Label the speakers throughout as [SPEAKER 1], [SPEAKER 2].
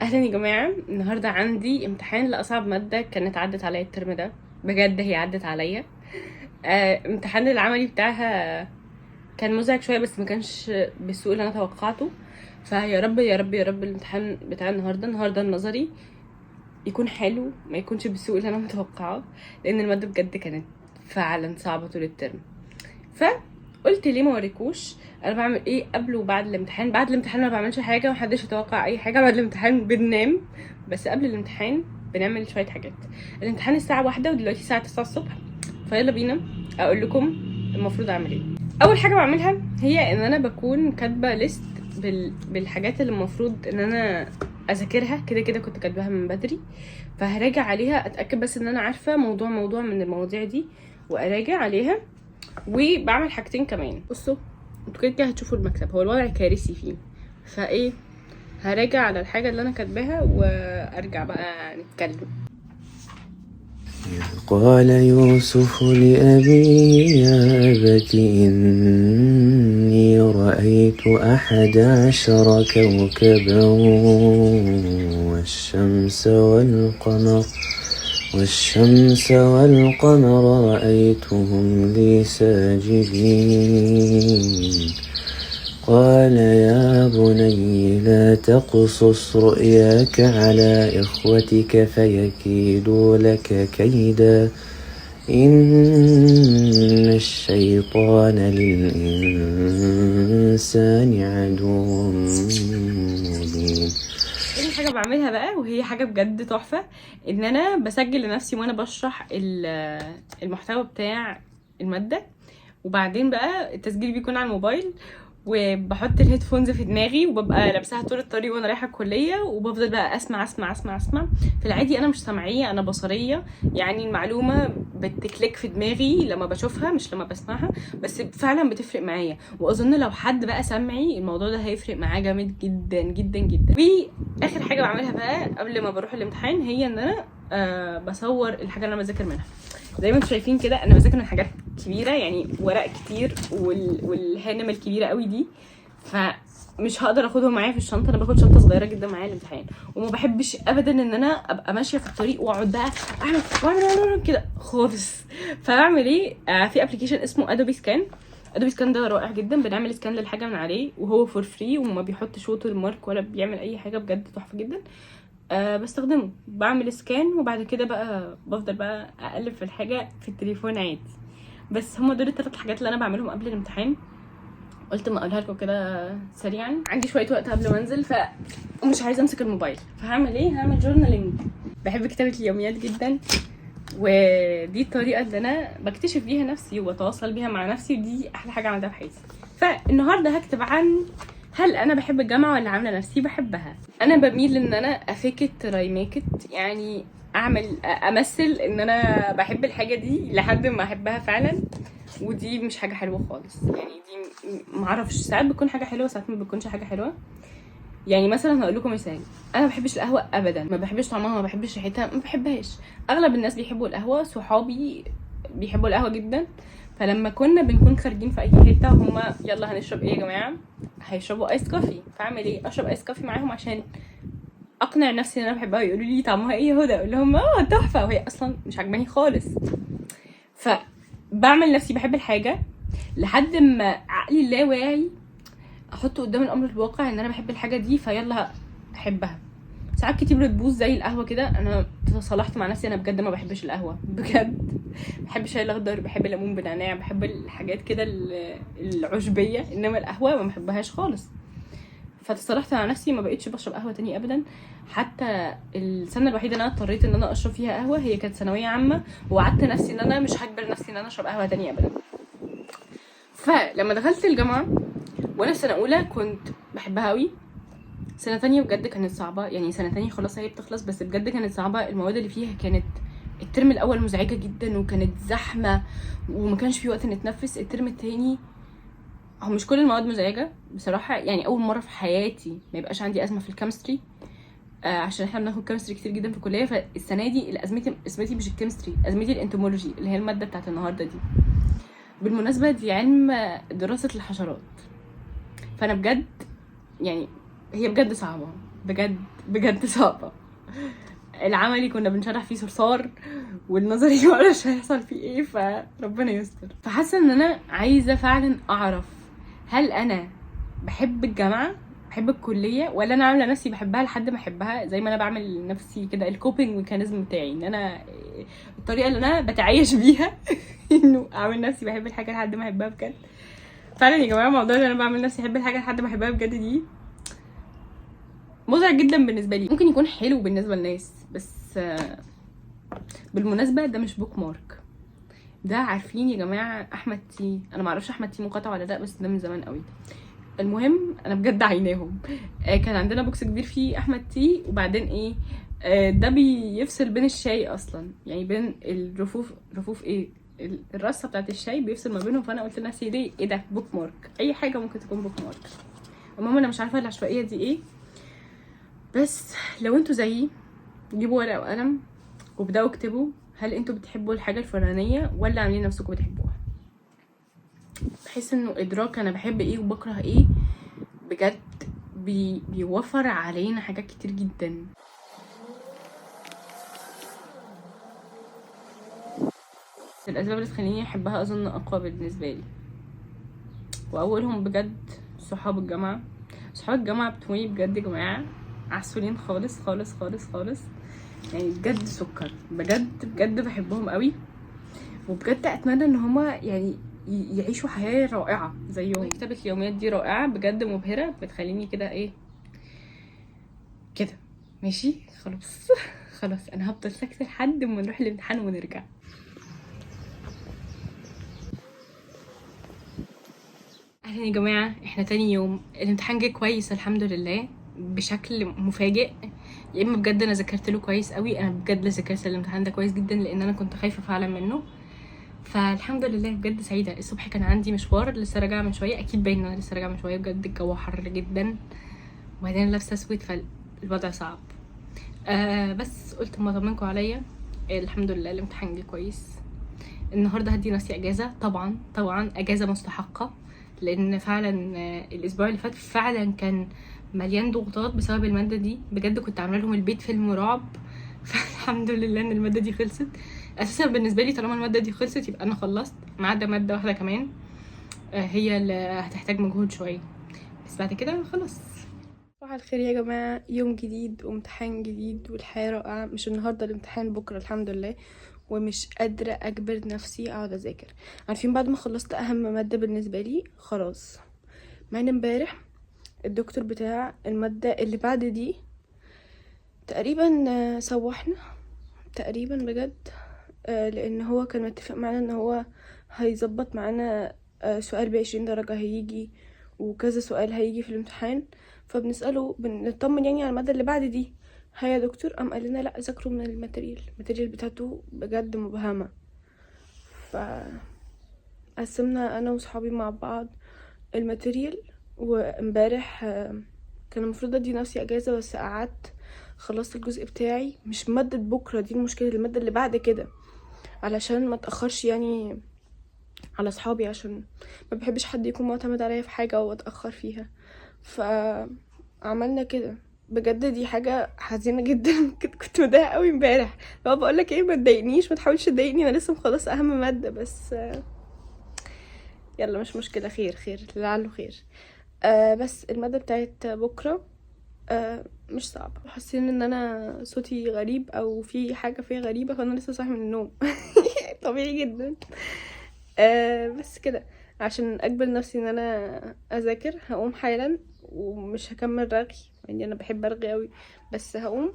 [SPEAKER 1] اهلا يا جماعه. النهارده عندي امتحان لاصعب ماده كانت عدت عليا الترم ده. بجد هي عدت عليا. امتحان العملي بتاعها كان مزعج شويه، بس ما كانش بالسوء اللي انا توقعته. فيا رب يا رب يا رب الامتحان بتاع النهارده النظري يكون حلو، ما يكونش بالسوء اللي انا متوقعه، لان الماده بجد كانت فعلا صعبه طول الترم. فقلت ليه ما اوريكوش انا بعمل ايه قبل وبعد الامتحان. بعد الامتحان ما بعملش حاجه، محدش يتوقع اي حاجه. بعد الامتحان بننام، بس قبل الامتحان بنعمل شويه حاجات. الامتحان الساعه 1 ودلوقتي الساعه 9 الصبح، فيلا بينا اقول لكم المفروض اعمل ايه. اول حاجه بعملها هي ان انا بكون كاتبه ليست بالحاجات اللي المفروض ان انا اذاكرها. كده كده كنت كاتباها من بدري، فهراجع عليها اتاكد بس ان انا عارفه موضوع من المواضيع دي، واراجع عليها. وبعمل حاجتين كمان. بصوا انتوا كده كده هتشوفوا المكتب، هو الوضع كارثي فيه، فايه هراجع على الحاجه اللي انا كاتباها وارجع بقى نتكلم.
[SPEAKER 2] قال يوسف لأبيه يا أبت إني رأيت 11 كوكبا والشمس والقمر رأيتهم لي ساجدين. قال يا بني لا تقصص رؤياك على إخوتك فيكيدوا لك كيدا إن الشيطان للإنسان عدو مبين.
[SPEAKER 1] تاني حاجه بعملها بقى، وهي حاجه بجد تحفه، ان انا بسجل لنفسي وانا بشرح المحتوى بتاع الماده. وبعدين بقى التسجيل بيكون على الموبايل، وبحط الهيدفونز في دماغي وببقى لابساها طول الطريق وانا رايحه الكليه، وبفضل بقى اسمع اسمع اسمع اسمع. في العادي انا مش سمعيه، انا بصريه، يعني المعلومه بتكليك في دماغي لما بشوفها مش لما بسمعها، بس فعلا بتفرق معايا. واظن لو حد بقى سمعي الموضوع ده هيفرق معاه جامد جدا جدا جدا. واخر حاجه بعملها بقى قبل ما بروح الامتحان هي ان انا بصور الحاجه اللي انا بذاكر منها. زي ما انتم شايفين كده انا بذاكر من حاجات كبيره، يعني ورق كتير والهانم الكبيره قوي دي، فمش هقدر اخدهم معايا في الشنطه. انا باخد شنطه صغيره جدا معايا الامتحان، وما بحبش ابدا ان انا ابقى ماشيه في الطريق واقعد بقى اعمل كده خالص. فبعمل ايه؟ في ابلكيشن اسمه ادوبي سكان. ادوبي سكان ده رائع جدا، بنعمل سكان للحاجه من عليه وهو فور فري، وما بيحطش ووتر مارك ولا بيعمل اي حاجه، بجد تحفه جدا. بستخدمه، بعمل سكان، وبعد كده بقى بفضل بقى اقلب في الحاجه في التليفون عادي. بس هما دول الثلاث حاجات اللي انا بعملهم قبل الامتحان. قلت ما اقولها لكم كده سريعا، عندي شويه وقت قبل ما انزل ومش عايزه امسك الموبايل، فهعمل ايه؟ هعمل جورنالينج. بحب كتابه اليوميات جدا، ودي الطريقه اللي انا بكتشف بيها نفسي وبتواصل بيها مع نفسي، ودي احلى حاجه عملتها في حياتي. فالنهارده هكتب عن هل انا بحب الجامعه ولا عامله نفسي بحبها. انا بميل ان انا افيكت رايميكت، يعني امثل ان انا بحب الحاجه دي لحد ما احبها فعلا، ودي مش حاجه حلوه خالص. يعني دي معرفش، ساعات بتكون حاجه حلوه ساعات ما بتكونش حاجه حلوه. يعني مثلا هقول لكم مثال، انا ما بحبش القهوه ابدا، ما بحبش طعمها، ما بحبش ريحتها، ما بحبهاش. اغلب الناس بيحبوا القهوه، صحابي بيحبوا القهوه جدا. فلما كنا بنكون خارجين في اي حته وهما يلا هنشرب ايه يا جماعه، هيشربوا ايس كوفي، فاعمل ايه؟ اشرب ايس كوفي معاهم عشان اقنع نفسي ان انا بحبها. يقولوا لي طعمها ايه يا هدى؟ اقول لهم تحفه، وهي اصلا مش عجباني خالص. فبعمل نفسي بحب الحاجه لحد ما عقلي اللاواعي احط قدام الامر الواقع ان انا بحب الحاجه دي، فيلا احبها. ساعات كتير بتبوظ زي القهوه كده. انا تصالحت مع نفسي، انا بجد ما بحبش القهوه بجد. بحب الشاي الاخضر، بحب الليمون بالنعناع، بحب الحاجات كده العشبيه، انما القهوه ما بحبهاش خالص. فتصالحت مع نفسي، ما بقيتش بشرب قهوه تاني ابدا. حتى السنه الوحيده اللي انا اضطريت ان انا اشرب فيها قهوه هي كانت ثانويه عامه، ووعدت نفسي ان انا مش هجبر نفسي ان انا اشرب قهوه تاني ابدا. فلما دخلت الجامعه وانا في سنه اولى كنت بحبها قوي. سنه تانية بجد كانت صعبه، يعني سنه تانية خلاص هي بتخلص، بس بجد كانت صعبه. المواد اللي فيها كانت الترم الاول مزعجه جدا وكانت زحمه وما كانش في وقت نتنفس. الترم التاني هو مش كل المواد مزعجه بصراحه، يعني اول مره في حياتي ما يبقاش عندي ازمه في الكيمستري، عشان احنا بناخد كيمستري كتير جدا في الكليه. فالسنه دي ازمتي مش الكيمستري، ازمتي الانتومولوجي اللي هي الماده بتاعت النهارده دي. بالمناسبه دي علم دراسه الحشرات. فانا بجد يعني هي بجد صعبه بجد بجد صعبة. العملي كنا بنشرح فيه صرصار، والنظري معرفش هيحصل فيه ايه، فربنا يستر. فحاسة ان انا عايزة فعلا اعرف هل انا بحب الجامعة، بحب الكلية، ولا انا عاملة نفسي بحبها لحد ما احبها، زي ما انا بعمل لنفسي كده الكوبينج ميكانيزم بتاعي، ان انا الطريقة اللي انا بتعايش بيها انه اعمل نفسي بحب الحاجة لحد ما احبها بجد. فعلا يا جماعة موضوع ان انا بعمل نفسي احب الحاجة لحد ما احبها بجد دي مزعج جدا بالنسبة لي. ممكن يكون حلو بالنسبة للناس، بس بالمناسبة ده مش بوك مارك، ده عارفين يا جماعة احمد تي، انا معرفش احمد تي مقاطع ولا لا، بس ده من زمان قوي. المهم انا بجد عيناهم. كان عندنا بوكس كبير فيه احمد تي، وبعدين ايه، ده بيفصل بين الشاي اصلا، يعني بين رفوف ايه، الرصه بتاعت الشاي بيفصل ما بينهم. فانا قلت لنفسي ليه ايه ده بوك مارك، اي حاجه ممكن تكون بوك مارك. المهم انا مش عارفه العشوائيه دي ايه، بس لو انتوا زيي جيبوا ورقه وقلم وابداوا اكتبوا هل انتوا بتحبوا الحاجه الفلانيه ولا عاملين نفسكم بتحبوها. بحس انه ادراك انا بحب ايه وبكره ايه بجد بيوفر علينا حاجات كتير جدا. الاسباب اللي تخليني احبها اظن اقوى بالنسبه لي، واولهم بجد صحاب الجامعه. صحاب الجامعه بتوعي بجد يا جماعه عسولين خالص خالص خالص خالص، يعني بجد سكر، بجد بجد بحبهم قوي، وبجد اتمنى ان هما يعني يعيشوا حياه رائعه زيهم. كتابه اليوميات دي رائعه بجد، مبهره، بتخليني كده ايه كده ماشي خلاص. خلاص انا هفضل ساكته لحد ما نروح الامتحان ونرجع. اهلا يا جماعه، احنا تاني يوم. الامتحان جه كويس الحمد لله بشكل مفاجئ، يا اما بجد انا ذاكرت له كويس قوي. انا بجد ذاكرت الامتحان ده كويس جدا لان انا كنت خايفه فعلا منه، فالحمد لله بجد سعيده. الصبح كان عندي مشوار لسه راجعه من شويه، اكيد باين ان انا لسه راجعه من شويه، بجد الجو حر جدا وبعدين لابسه اسود فالوضع صعب. بس قلت اما اطمنكم عليا. الحمد لله الامتحان جه كويس. النهارده هدي نفسي اجازه، طبعا طبعا اجازه مستحقه، لان فعلا الاسبوع اللي فات فعلا كان مليان ضغوطات بسبب الماده دي، بجد كنت عامله لهم البيت فيلم رعب. فالحمد لله ان الماده دي خلصت. اساسا بالنسبه لي طالما الماده دي خلصت يبقى انا خلصت، ما عدا ماده واحده كمان هي اللي هتحتاج مجهود شويه، بس بعد كده خلاص. صباح الخير يا جماعه، يوم جديد وامتحان جديد والحياه رائعه. مش النهارده الامتحان، بكره الحمد لله، ومش قادره اجبر نفسي اقعد اذاكر. عارفين بعد ما خلصت اهم ماده بالنسبه لي خلاص، مع ان امبارح الدكتور بتاع الماده اللي بعد دي تقريبا سوحنا تقريبا بجد، لان هو كان متفق معانا ان هو هيظبط معانا سؤال ب20 درجه هيجي، وكذا سؤال هيجي في الامتحان. فبنساله بنطمن يعني على الماده اللي بعد دي، هيا يا دكتور، قام قال لنا لا ذاكروا من الماتيريال بتاعته بجد مبهمه. فقسمنا انا وصحابي مع بعض الماتيريال، وامبارح كان المفروض ادي نفسي اجازه، بس قعدت خلصت الجزء بتاعي، مش ماده بكره دي المشكله، الماده اللي بعد كده، علشان ما اتاخرش يعني على صحابي، عشان ما بحبش حد يكون معتمد عليا في حاجه واتاخر فيها. فعملنا كده بجد، دي حاجه حزينه جدا. كنت متضايقه قوي امبارح، لو بقول لك ايه ما تضايقنيش، ما تحاولش تضايقني، انا لسه مخلصه اهم ماده، بس يلا مش مشكله، خير خير لعله خير. بس الماده بتاعت بكره مش صعبه، حاسين ان انا صوتي غريب او في حاجه فيها غريبه، فانا لسه صاحي من النوم. طبيعي جدا. بس كده، عشان اجبر نفسي ان انا اذاكر هقوم حالا ومش هكمل رغي، يعني انا بحب ارغي قوي، بس هقوم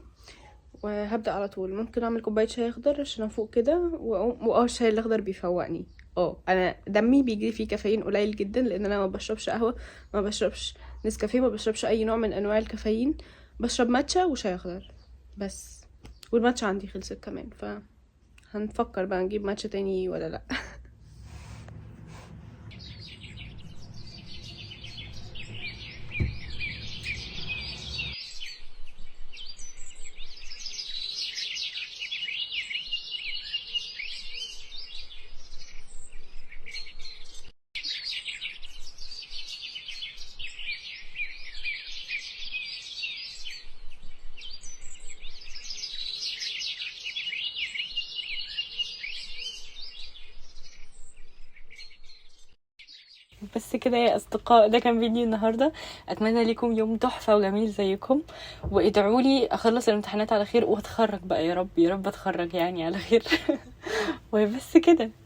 [SPEAKER 1] وهبدا على طول. ممكن اعمل كوبايه شاي اخضر عشان افوق كده واقوم، الشاي الاخضر بيفوقني. انا دمي بيجري فيه كافيين قليل جدا، لان انا ما بشربش قهوه، ما بشربش نسكافيه، ما بشربش اي نوع من انواع الكافيين، بشرب ماتشا وشاي اخضر بس. والماتشا عندي خلصت كمان، هنفكر بقى نجيب ماتشا تاني ولا لا. بس كده يا اصدقاء، ده كان فيديو النهارده. اتمنى لكم يوم تحفه وجميل زيكم، وادعوا لي اخلص الامتحانات على خير واتخرج بقى، يا رب يا رب اتخرج يعني على خير. وبس كده.